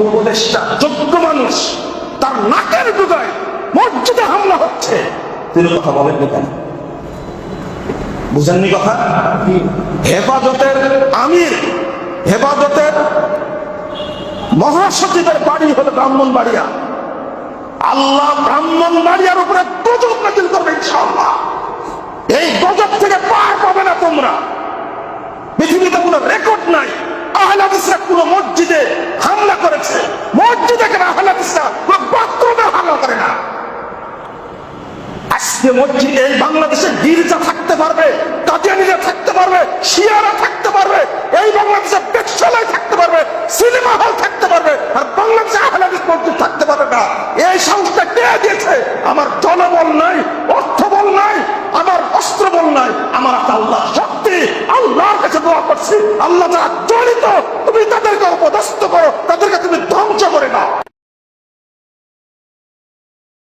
উপদেষ্টা যোগ্য মানুষ, তার নাকের ডুগায় মসজিদে হামলা হচ্ছে, তিনি কথা বলেন কেন? বুঝেননি কথা? হেফাজতের আমির, হেফাজতের মহাসচিবের বাড়ি হলো ব্রাহ্মণবাড়িয়া। আল্লাহ ব্রাহ্মণবাড়িয়ার উপরে গজব নাযিল করবে ইনশাআল্লাহ। এই গজব থেকে পার পাবে না তোমরা। পৃথিবীতে কোনো রেকর্ড নাই আহলে হাদিসরা কোনো মসজিদে হামলা করেছে। মসজিদে কেন আহলে হাদিসরা কোনো বাথরুমে হামলা করে না। আজকে মসজিদ, এই বাংলাদেশে গির্জা থাকতে পারবে, কাদিয়ানীরা থাকতে পারবে, শিয়ারা থাকতে পারবে, এই বাংলাদেশে বেশ্যালয় থাকতে পারবে, সিনেমা হল থাকতে পারবে, আর